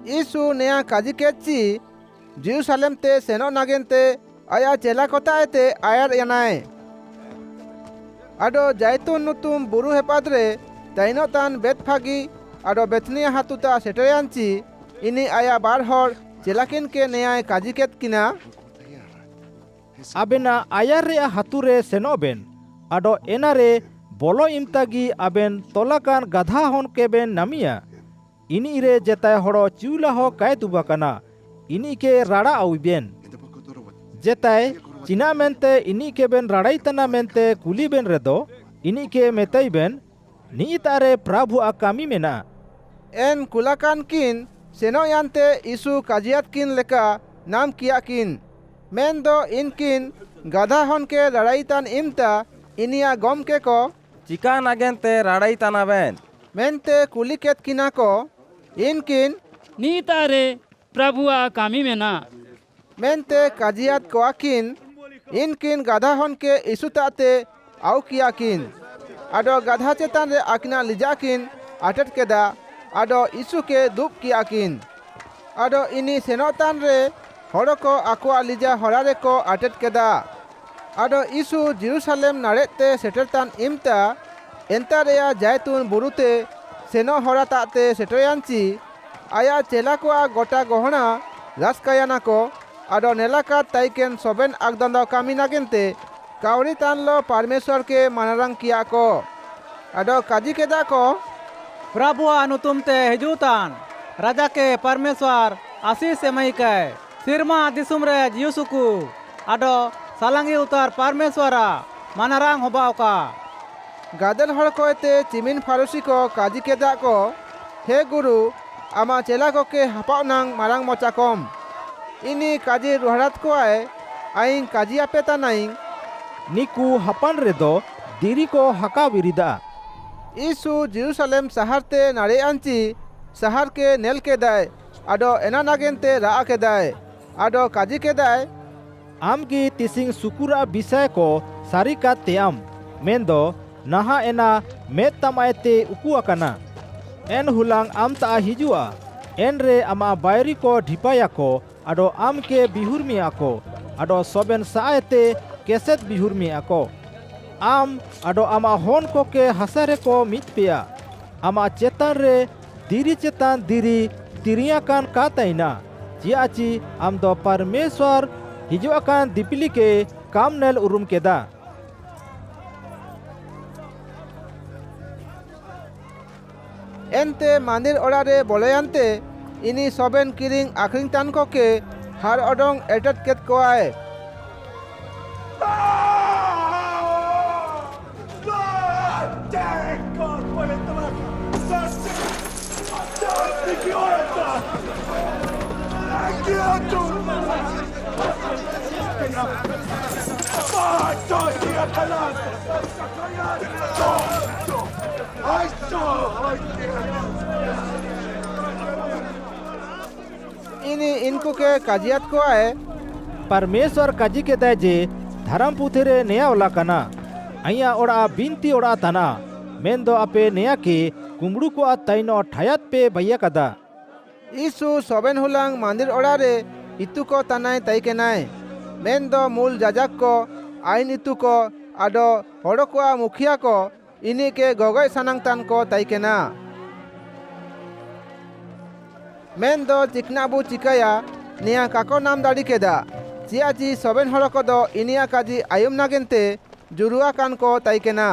यीशु नेया काजी केची जेरूशलेम ते सेनो नागेनते आया चेला कोतायते आयर यानाय आडो जैतून नुतुम बुरु हेपाद्रे ताइनोतान बेतफागी आडो बेथनिया हातुता सेटयांची इनी आया बार हर चेलाकिन के नेयाय काजी केत किना आबेना आयार रे हातुरे सेनोबेन आडो एनारे बोलो इमतागी आबेन तोलाकान गाधा हन केबेन नामिया इनी रे जेताय हड़ो चिउला हो काय तुबाकाना इनी के राड़ा आउबेन जेताय चिना मेनते इनी केबेन राड़ाई तना मेनते कुलीबेन रेदो इनी के मेताइबेन नीतारे प्रभु आ कामी मेना एन कुलाकान किन सेनो यानते यीशु काजियात किन लेका नाम किया किन मेन दो इनकिन गाधा हन के लड़ाई तान इमता इनिया गम के को चिका नागेनते राड़ाई तानाबेन मेनते कुली केत किना को इनकिन नीतारे प्रभुआ कामी में ना मेनते काजियात कोआकिन इनकिन गाधा हन के यीशु ताते आउ किया किन आडो गाधा चेतान रे आकिना लिजाकिन आटट केदा आडो यीशु के दुप किया किन आडो इनी सेनोतान रे हड़ो को आकोआ लिजा हरारे को आटट केदा आडो यीशु जेरूशलेम नारेते सेटरतान इमता एंता रेया जैतून बुरुते सेनो हरा ताते सेटरयांची आया चेला को गोटा गहना रासकायाना को आडो नेलाका ताइकेन सोबेन आगदंदा कामी नागेनते कावरी तानलो परमेश्वर के मानारंग किया को आडो काजी केदा को प्रभुआ नुतुमते हिजुतान राजा के परमेश्वर आशीष एमईके सिरमा दिसुम रे जियुसुकु आडो सालांगी उतार परमेश्वरा मानारांग होबावका गादल हड़ कोते चिमिन फारुसी को काजी केदा को हे गुरु आमा चेला को के हपाव नांग मारांग मोचा कम इनी काजी रुहरात को आए आइंग काजी आपेता नाइंग निकू हपन रेदो दिरी को हका विरिदा यीशु जेरूशलेम शहर ते नारे आंची शहर के नेल के दाय आडो एना नागेनते रा के दाय आडो काजी के दाय आम की तिसिंग सुकुरा विषय को सारिका तेम मेंदो नहा एना मेत तमायते उकुआकाना एन हुलांग आम ता हिजुआ एन रे आमा बायरी को ढिपाया को आडो आम के बिहुरमिया को आडो सोबेन साएते केसेत बिहुरमिया को आम आडो आमा होन को के हसारे को मित पिया आमा चेतान रे दिरी चेतान दिरी तिरिया कान काताइना चियाची आम दो परमेश्वर हिजुआ कान दिपिली के काम नेल उरुम केदा एनते मंदिर ओड़ारे बोलेयांते इनी सोबेन किरिंग आखरिंग तान को के हर ओडोंग एटट केत को आए इनी इनको के काजियात को आए परमेश्वर काजी के दाय जे धरम पुथेरे नेया ओला कना आइया ओड़ा बिनती ओड़ा तना मेन दो आपे नेया के कुमड़ू को आ ताइनो ठायात पे भैया कदा यीशु सोबेन हुलांग मंदिर ओड़ारे इतु को तनाय ताई के नाय मेन दो मूल जाजक को आइन इतु को आडो हड़ो को मुखिया को इनी के गोगय सनांग तान को ताई के ना मेन दो चिकनाबू चिकाया निया काको नाम दाड़ी केदा चियाची सोबेन हड़ो को दो इनिया काजी आयुम नागेनते जुरुआ कान को ताई के ना